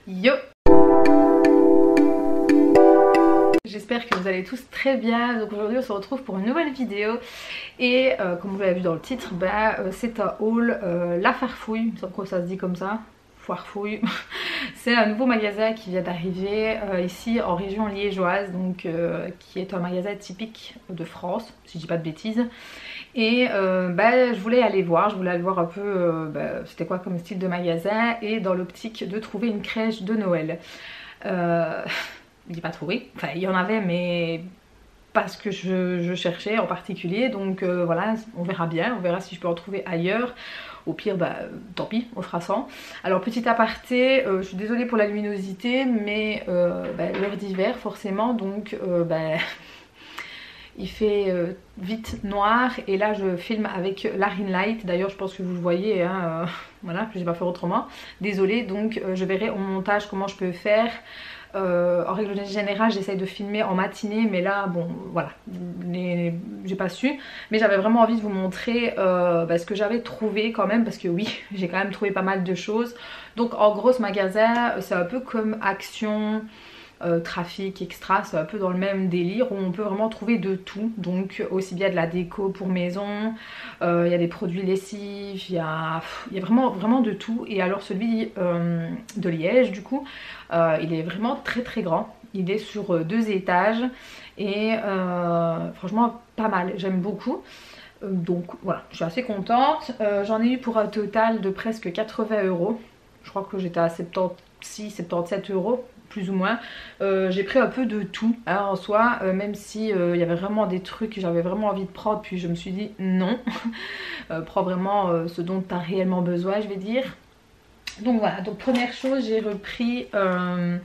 Yo! J'espère que vous allez tous très bien. Donc aujourd'hui on se retrouve pour une nouvelle vidéo et comme vous l'avez vu dans le titre, c'est un haul La Farfouille, il me semble que ça se dit comme ça, Farfouille. C'est un nouveau magasin qui vient d'arriver ici en région liégeoise, donc qui est un magasin typique de France, si je dis pas de bêtises. Et je voulais aller voir, un peu c'était quoi comme style de magasin, et dans l'optique de trouver une crèche de Noël. Je dis pas trouvé, enfin il y en avait mais pas ce que je cherchais en particulier, donc voilà, on verra bien, on verra si je peux en trouver ailleurs. Au pire, tant pis, on fera sans. Alors petit aparté, je suis désolée pour la luminosité, mais l'heure d'hiver forcément, donc il fait vite noir, et là je filme avec la ring light. D'ailleurs je pense que vous le voyez, hein, voilà, je n'ai pas fait autrement, désolée. Donc je verrai au montage comment je peux faire. En règle générale j'essaye de filmer en matinée, mais là bon voilà, j'ai pas su, mais j'avais vraiment envie de vous montrer ce que j'avais trouvé quand même, parce que oui, j'ai quand même trouvé pas mal de choses. Donc en gros ce magasin c'est un peu comme Action, Trafic, Extra, c'est un peu dans le même délire où on peut vraiment trouver de tout, donc aussi bien de la déco pour maison, il y a des produits lessifs, il y a vraiment de tout. Et alors celui de Liège du coup, il est vraiment très grand, il est sur 2 étages et franchement pas mal, j'aime beaucoup. Donc voilà, je suis assez contente. J'en ai eu pour un total de presque 80 €, je crois que j'étais à 76-77 € plus ou moins. J'ai pris un peu de tout hein, en soi, même si il y avait vraiment des trucs que j'avais vraiment envie de prendre, puis je me suis dit non, prends vraiment ce dont tu as réellement besoin, je vais dire. Donc voilà, donc première chose, j'ai repris un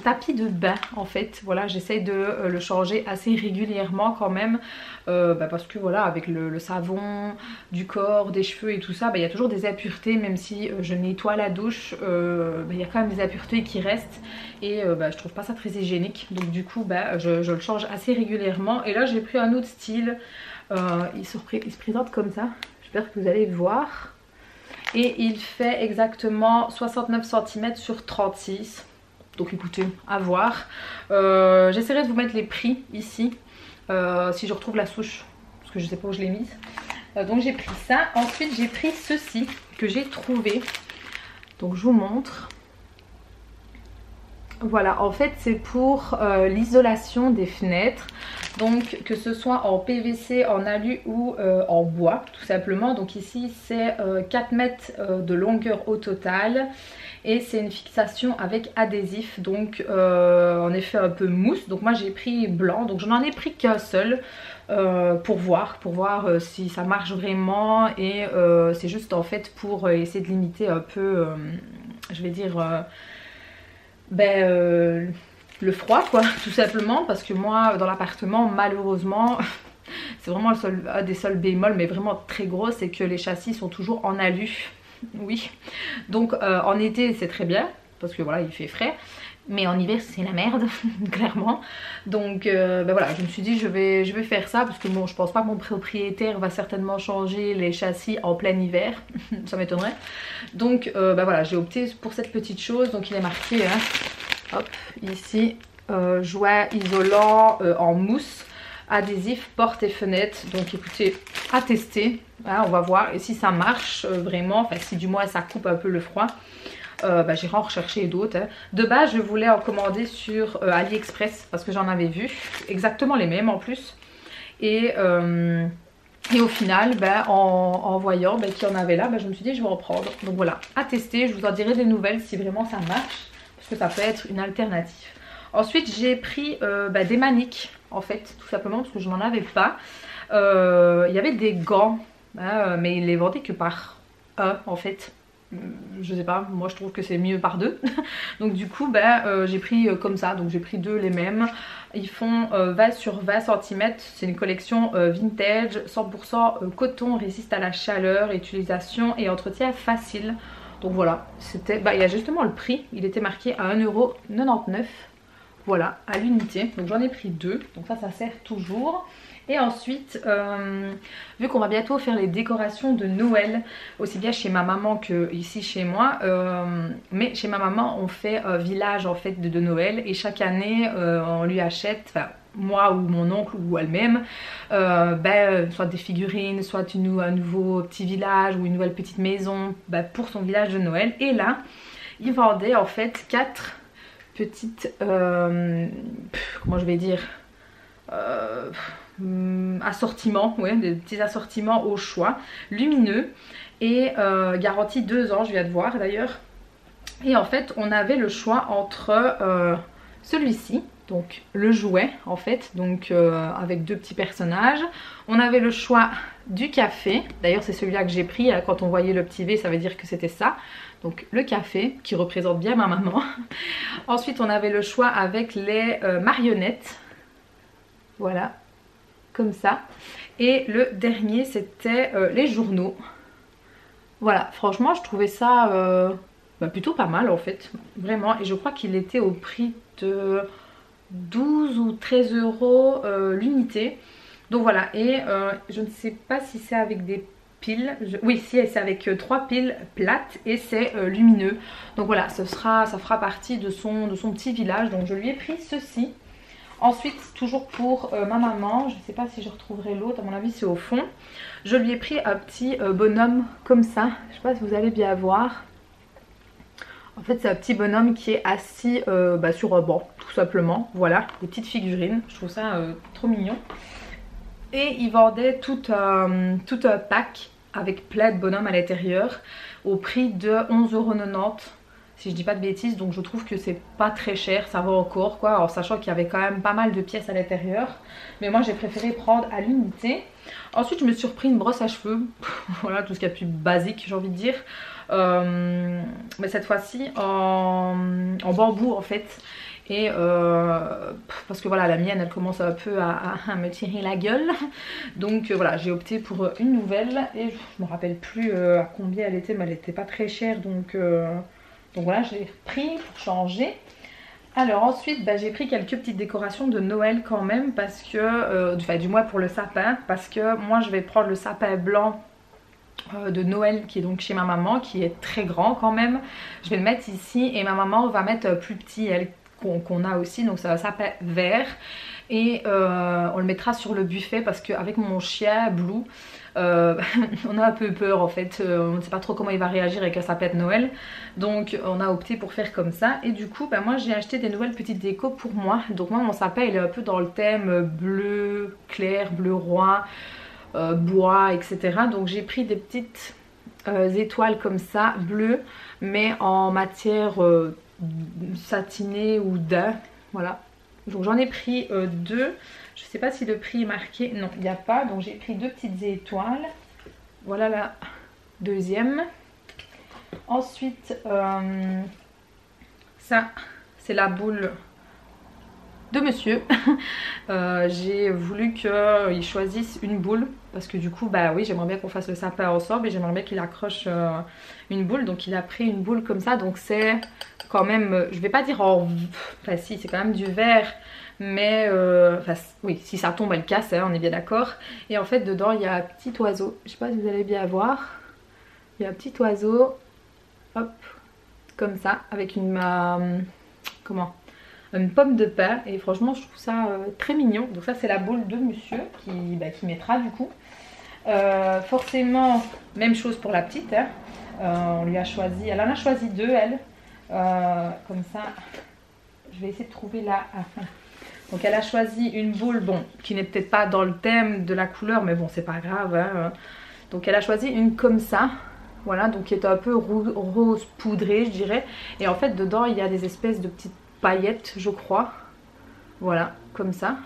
tapis de bain en fait. Voilà, j'essaye de le changer assez régulièrement quand même, parce que voilà, avec le savon du corps, des cheveux et tout ça, il y a toujours des impuretés. Même si je nettoie la douche, il y a quand même des impuretés qui restent, et je trouve pas ça très hygiénique. Donc du coup je le change assez régulièrement. Et là j'ai pris un autre style, il se présente comme ça, j'espère que vous allez voir. Et il fait exactement 69 cm sur 36. Donc écoutez, à voir. J'essaierai de vous mettre les prix ici, si je retrouve la souche, parce que je sais pas où je l'ai mise. Donc j'ai pris ça. Ensuite j'ai pris ceci que j'ai trouvé. Donc je vous montre. Voilà, en fait c'est pour l'isolation des fenêtres. Donc que ce soit en PVC, en alu ou en bois tout simplement. Donc ici c'est 4 mètres de longueur au total. Et c'est une fixation avec adhésif, donc en effet un peu mousse. Donc moi j'ai pris blanc, donc je n'en ai pris qu'un seul pour voir si ça marche vraiment. Et c'est juste en fait pour essayer de limiter un peu, je vais dire... le froid quoi, tout simplement, parce que moi dans l'appartement malheureusement c'est vraiment un des seuls bémols, mais vraiment très gros, c'est que les châssis sont toujours en alu. Oui, donc en été c'est très bien parce que voilà il fait frais, mais en hiver c'est la merde clairement. Donc voilà, je me suis dit je vais faire ça, parce que bon, je pense pas que mon propriétaire va certainement changer les châssis en plein hiver ça m'étonnerait. Donc voilà, j'ai opté pour cette petite chose. Donc il est marqué hop ici, joint isolant en mousse, adhésif porte et fenêtre. Donc écoutez, à tester hein, on va voir, et si ça marche vraiment, enfin si du moins ça coupe un peu le froid, j'irai en rechercher d'autres hein. De base je voulais en commander sur AliExpress, parce que j'en avais vu exactement les mêmes en plus, et au final en voyant qu'il y en avait là, je me suis dit je vais en prendre. Donc voilà, à tester, je vous en dirai des nouvelles si vraiment ça marche, parce que ça peut être une alternative. Ensuite j'ai pris des maniques en fait, tout simplement parce que je n'en avais pas. Il y avait des gants hein, mais ils les vendaient que par un en fait. Je sais pas, moi je trouve que c'est mieux par 2. Donc du coup j'ai pris comme ça, donc j'ai pris 2 les mêmes. Ils font 20 sur 20 cm, c'est une collection vintage, 100% coton, résiste à la chaleur, utilisation et entretien facile. Donc voilà, c'était, il y a justement le prix, il était marqué à 1,99 €. Voilà, à l'unité. Donc j'en ai pris 2, donc ça sert toujours. Et ensuite, vu qu'on va bientôt faire les décorations de Noël, aussi bien chez ma maman que ici chez moi, mais chez ma maman on fait village en fait de Noël, et chaque année on lui achète, enfin moi ou mon oncle ou elle-même, soit des figurines, soit un nouveau petit village ou une nouvelle petite maison pour son village de Noël. Et là, ils vendaient en fait 4 petites, comment je vais dire, assortiments, ouais, des petits assortiments au choix, lumineux et garantie 2 ans, je viens de voir d'ailleurs. Et en fait on avait le choix entre celui-ci, donc le jouet en fait, donc avec 2 petits personnages. On avait le choix du café, d'ailleurs c'est celui-là que j'ai pris, quand on voyait le petit V ça veut dire que c'était ça, donc le café qui représente bien ma maman. Ensuite on avait le choix avec les marionnettes, voilà, comme ça. Et le dernier c'était les journaux. Voilà, franchement je trouvais ça plutôt pas mal en fait, vraiment. Et je crois qu'il était au prix de 12 ou 13 euros l'unité. Donc voilà, et je ne sais pas si c'est avec des piles. Oui, si, c'est avec 3 piles plates et c'est lumineux. Donc voilà, ça fera partie de son petit village. Donc je lui ai pris ceci. Ensuite, toujours pour ma maman, je ne sais pas si je retrouverai l'autre, à mon avis c'est au fond. Je lui ai pris un petit bonhomme comme ça, je ne sais pas si vous allez bien voir. En fait c'est un petit bonhomme qui est assis sur un banc, tout simplement. Voilà, des petites figurines, je trouve ça trop mignon. Et ils vendaient tout un pack avec plein de bonhommes à l'intérieur au prix de 11,90 € si je dis pas de bêtises. Donc je trouve que c'est pas très cher, ça va encore quoi, en sachant qu'il y avait quand même pas mal de pièces à l'intérieur. Mais moi j'ai préféré prendre à l'unité. Ensuite je me suis repris une brosse à cheveux, voilà, tout ce qu'il y a de plus basique j'ai envie de dire. Mais cette fois-ci en bambou en fait. Et parce que voilà, la mienne elle commence un peu à me tirer la gueule. Donc voilà, j'ai opté pour une nouvelle. Et je me rappelle plus à combien elle était, mais elle était pas très chère. Donc voilà, j'ai pris pour changer. Alors ensuite j'ai pris quelques petites décorations de Noël quand même, parce que du moins pour le sapin, parce que moi je vais prendre le sapin blanc de Noël qui est donc chez ma maman, qui est très grand quand même. Je vais le mettre ici et ma maman va mettre plus petit, elle, qu'on a aussi, donc ça va sapin vert. Et on le mettra sur le buffet parce qu'avec mon chien Blue, on a un peu peur en fait, on ne sait pas trop comment il va réagir avec un sapin de Noël. Donc on a opté pour faire comme ça. Et du coup moi j'ai acheté des nouvelles petites décos pour moi. Donc moi mon sapin il est un peu dans le thème bleu clair, bleu roi, bois, etc. Donc j'ai pris des petites étoiles comme ça, bleues, mais en matière satinée ou daim, voilà. Donc j'en ai pris 2. Je sais pas si le prix est marqué, non il n'y a pas. Donc j'ai pris 2 petites étoiles, voilà la deuxième. Ensuite ça c'est la boule de monsieur. J'ai voulu qu'il choisisse une boule parce que du coup oui, j'aimerais bien qu'on fasse le sapin ensemble et j'aimerais bien qu'il accroche une boule. Donc il a pris une boule comme ça, donc c'est quand même, je vais pas dire enfin si, c'est quand même du verre, mais oui, si ça tombe elle casse, hein, on est bien d'accord. Et en fait dedans il y a un petit oiseau, je sais pas si vous allez bien voir, il y a un petit oiseau, hop, comme ça, avec une une pomme de pin, et franchement je trouve ça très mignon. Donc ça c'est la boule de monsieur qui mettra du coup. Forcément même chose pour la petite, hein. On lui a choisi, elle en a choisi 2 elle, comme ça je vais essayer de trouver la... Donc elle a choisi une boule, bon, qui n'est peut-être pas dans le thème de la couleur, mais bon c'est pas grave, hein. Donc elle a choisi une comme ça, voilà, donc qui est un peu rose poudré je dirais. Et en fait dedans il y a des espèces de petites paillettes je crois, voilà, comme ça.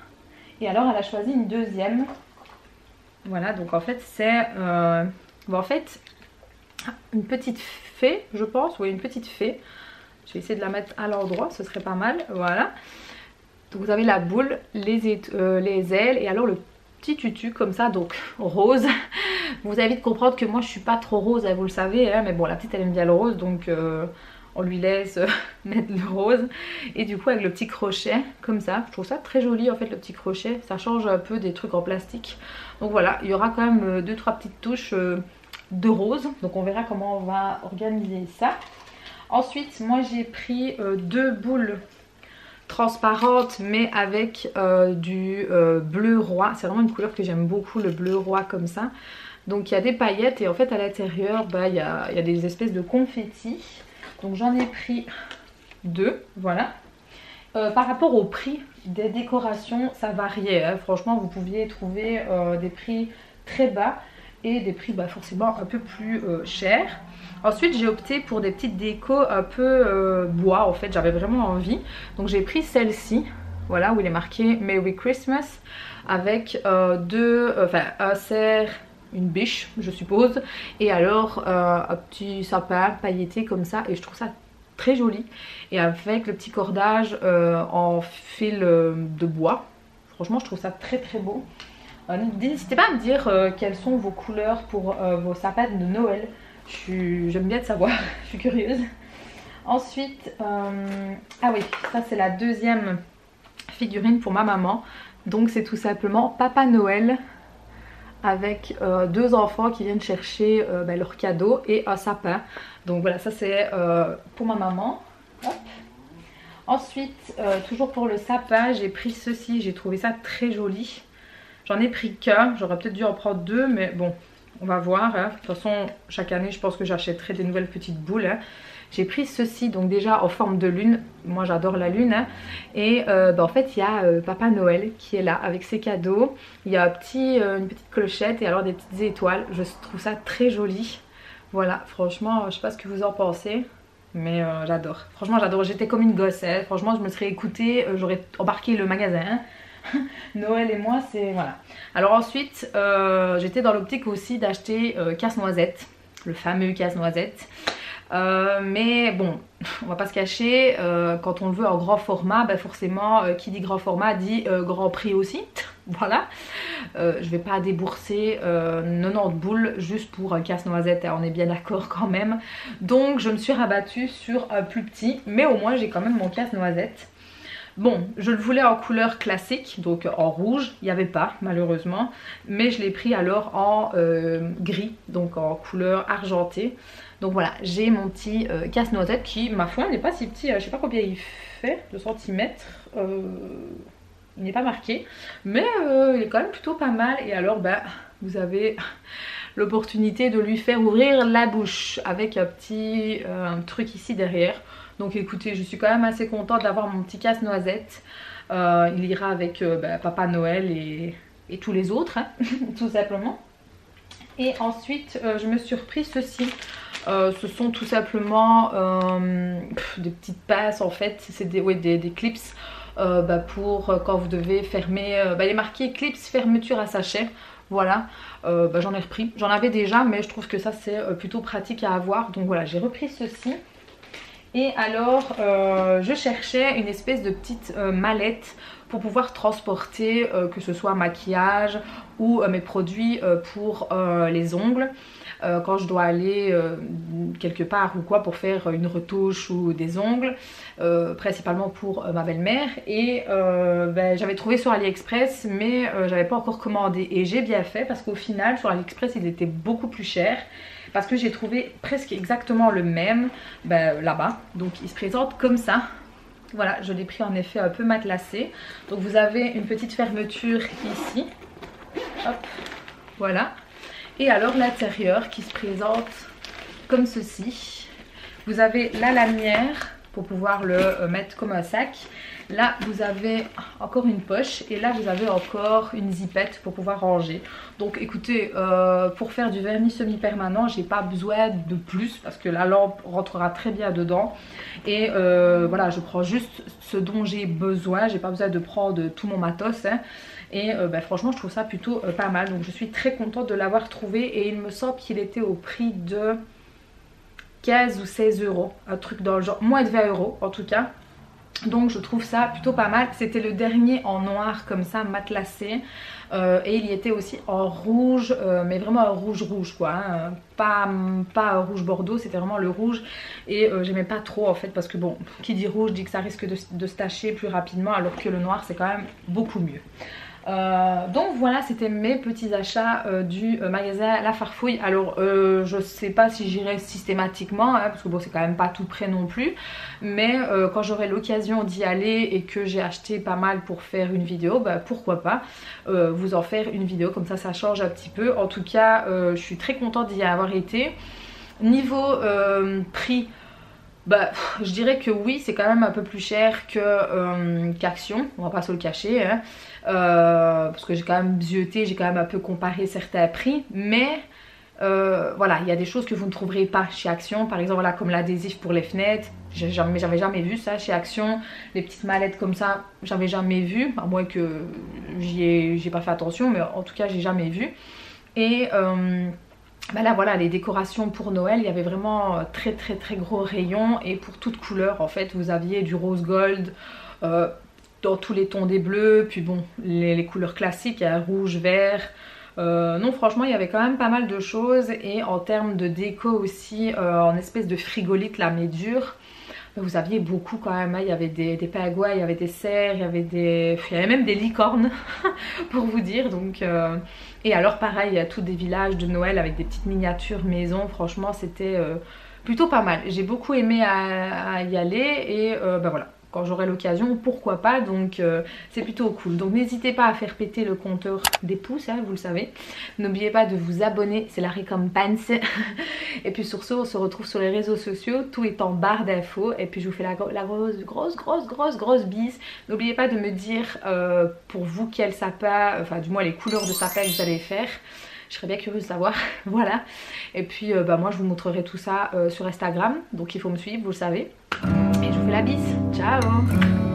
Et alors elle a choisi une deuxième, voilà. Donc en fait c'est en fait une petite fée je pense, oui une petite fée. Je vais essayer de la mettre à l'endroit, ce serait pas mal, voilà. Donc vous avez la boule, les ailes et alors le petit tutu comme ça, donc rose. Vous avez vite comprendre que moi je suis pas trop rose, hein, vous le savez, hein, mais bon la petite elle aime bien le rose, donc on lui laisse mettre le rose. Et du coup avec le petit crochet comme ça, je trouve ça très joli en fait le petit crochet, ça change un peu des trucs en plastique. Donc voilà, il y aura quand même 2-3 petites touches de rose, donc on verra comment on va organiser ça. Ensuite moi j'ai pris 2 boules transparentes mais avec du bleu roi, c'est vraiment une couleur que j'aime beaucoup, le bleu roi comme ça. Donc il y a des paillettes et en fait à l'intérieur il y a des espèces de confettis. Donc j'en ai pris 2, voilà. Par rapport au prix des décorations, ça variait, hein. Franchement vous pouviez trouver des prix très bas et des prix forcément un peu plus chers. Ensuite j'ai opté pour des petites décos un peu bois, en fait j'avais vraiment envie. Donc j'ai pris celle-ci, voilà, où il est marqué Merry Christmas, avec un cerf, une biche je suppose, et alors un petit sapin pailleté comme ça, et je trouve ça très joli, et avec le petit cordage en fil de bois. Franchement je trouve ça très très beau. N'hésitez pas à me dire quelles sont vos couleurs pour vos sapins de Noël, j'aime bien de savoir, je suis curieuse. Ensuite ah oui, ça c'est la deuxième figurine pour ma maman, donc c'est tout simplement Papa Noël avec 2 enfants qui viennent chercher leur cadeau et un sapin. Donc voilà, ça c'est pour ma maman. Hop. Ensuite toujours pour le sapin j'ai pris ceci, j'ai trouvé ça très joli. J'en ai pris qu'un, j'aurais peut-être dû en prendre 2 mais bon on va voir, hein. De toute façon chaque année je pense que j'achèterai des nouvelles petites boules, hein. J'ai pris ceci, donc déjà en forme de lune, moi j'adore la lune, hein. Et en fait il y a Papa Noël qui est là avec ses cadeaux. Il y a une petite clochette et alors des petites étoiles, je trouve ça très joli. Voilà, franchement je sais pas ce que vous en pensez, mais j'adore, franchement j'adore, j'étais comme une gosse, hein. Franchement je me serais écoutée, j'aurais embarqué le magasin, hein. Noël et moi c'est voilà. Alors ensuite j'étais dans l'optique aussi d'acheter casse-noisette, le fameux casse-noisette. Mais bon, on va pas se cacher, quand on le veut en grand format, forcément qui dit grand format dit grand prix aussi. Voilà, je vais pas débourser 90 boules juste pour un casse-noisette, hein, on est bien d'accord quand même. Donc je me suis rabattue sur un plus petit, mais au moins j'ai quand même mon casse-noisette. Bon, je le voulais en couleur classique, donc en rouge, il n'y avait pas malheureusement, mais je l'ai pris alors en gris, donc en couleur argentée. Donc voilà, j'ai mon petit casse-noisette qui, ma foi, n'est pas si petit, je sais pas combien il fait, 2 cm, il n'est pas marqué, mais il est quand même plutôt pas mal. Et alors vous avez l'opportunité de lui faire ouvrir la bouche avec un petit truc ici derrière. Donc écoutez, je suis quand même assez contente d'avoir mon petit casse-noisette. Il ira avec Papa Noël et tous les autres, hein, tout simplement. Et ensuite, je me suis repris ceci. Ce sont tout simplement des petites pinces en fait. C'est des clips pour quand vous devez fermer. Il est marqué clips fermeture à sachet. Voilà, j'en ai repris. J'en avais déjà, mais je trouve que ça c'est plutôt pratique à avoir. Donc voilà, j'ai repris ceci. Et alors je cherchais une espèce de petite mallette pour pouvoir transporter que ce soit maquillage ou mes produits pour les ongles quand je dois aller quelque part ou quoi pour faire une retouche ou des ongles, principalement pour ma belle-mère. Et j'avais trouvé sur AliExpress mais j'avais pas encore commandé, et j'ai bien fait parce qu'au final sur AliExpress il était beaucoup plus cher. Parce que j'ai trouvé presque exactement le même là-bas. Donc il se présente comme ça. Voilà, je l'ai pris en effet un peu matelassé. Donc vous avez une petite fermeture ici. Hop, voilà. Et alors l'intérieur qui se présente comme ceci. Vous avez la lanière pour pouvoir le mettre comme un sac. Là vous avez encore une poche et là vous avez encore une zipette pour pouvoir ranger. Donc écoutez, pour faire du vernis semi-permanent j'ai pas besoin de plus parce que la lampe rentrera très bien dedans. Et voilà, je prends juste ce dont j'ai besoin, j'ai pas besoin de prendre tout mon matos, hein. Et franchement je trouve ça plutôt pas mal. Donc je suis très contente de l'avoir trouvé et il me semble qu'il était au prix de 15 ou 16 euros, un truc dans le genre, moins de 20 euros en tout cas. Donc je trouve ça plutôt pas mal. C'était le dernier en noir comme ça matelassé. Et il y était aussi en rouge, mais vraiment un rouge rouge quoi, hein. Pas un rouge bordeaux, c'était vraiment le rouge. Et j'aimais pas trop en fait, parce que bon, qui dit rouge dit que ça risque de se tacher plus rapidement, alors que le noir c'est quand même beaucoup mieux. Donc voilà, c'était mes petits achats du magasin La Farfouille. Alors je sais pas si j'irai systématiquement, hein, parce que bon, c'est quand même pas tout près non plus, mais quand j'aurai l'occasion d'y aller et que j'ai acheté pas mal pour faire une vidéo, bah, pourquoi pas vous en faire une vidéo, comme ça change un petit peu. En tout cas je suis très contente d'y avoir été. Niveau prix, bah, je dirais que oui, c'est quand même un peu plus cher qu'Action, on va pas se le cacher, hein. Parce que j'ai quand même zioté, j'ai quand même un peu comparé certains prix, mais voilà, il y a des choses que vous ne trouverez pas chez Action. Par exemple, voilà, comme l'adhésif pour les fenêtres, j'avais jamais vu ça chez Action. Les petites mallettes comme ça, j'avais jamais vu, à moins que j'ai pas fait attention, mais en tout cas j'ai jamais vu. Et bah là voilà, les décorations pour Noël, il y avait vraiment très gros rayons, et pour toutes couleurs en fait. Vous aviez du rose gold dans tous les tons des bleus, puis bon les couleurs classiques, il y a rouge, vert. Non, franchement il y avait quand même pas mal de choses. Et en termes de déco aussi, en espèce de frigolite là mais dur, vous aviez beaucoup quand même, hein. Il y avait des pingouins, il y avait des cerfs, il y avait même des licornes pour vous dire. Donc et alors pareil, il y a tous des villages de Noël avec des petites miniatures maisons. Franchement c'était plutôt pas mal, j'ai beaucoup aimé à y aller. Et bah voilà, quand j'aurai l'occasion, pourquoi pas. Donc c'est plutôt cool. Donc n'hésitez pas à faire péter le compteur des pouces, hein, vous le savez. N'oubliez pas de vous abonner, c'est la récompense. Et puis sur ce, on se retrouve sur les réseaux sociaux, tout est en barre d'infos. Et puis je vous fais la grosse bise. N'oubliez pas de me dire pour vous quel sapin, enfin du moins les couleurs de sapin que vous allez faire. Je serais bien curieuse de savoir. Voilà. Et puis bah, moi je vous montrerai tout ça sur Instagram. Donc il faut me suivre, vous le savez. Et je vous fais la bise. Ciao!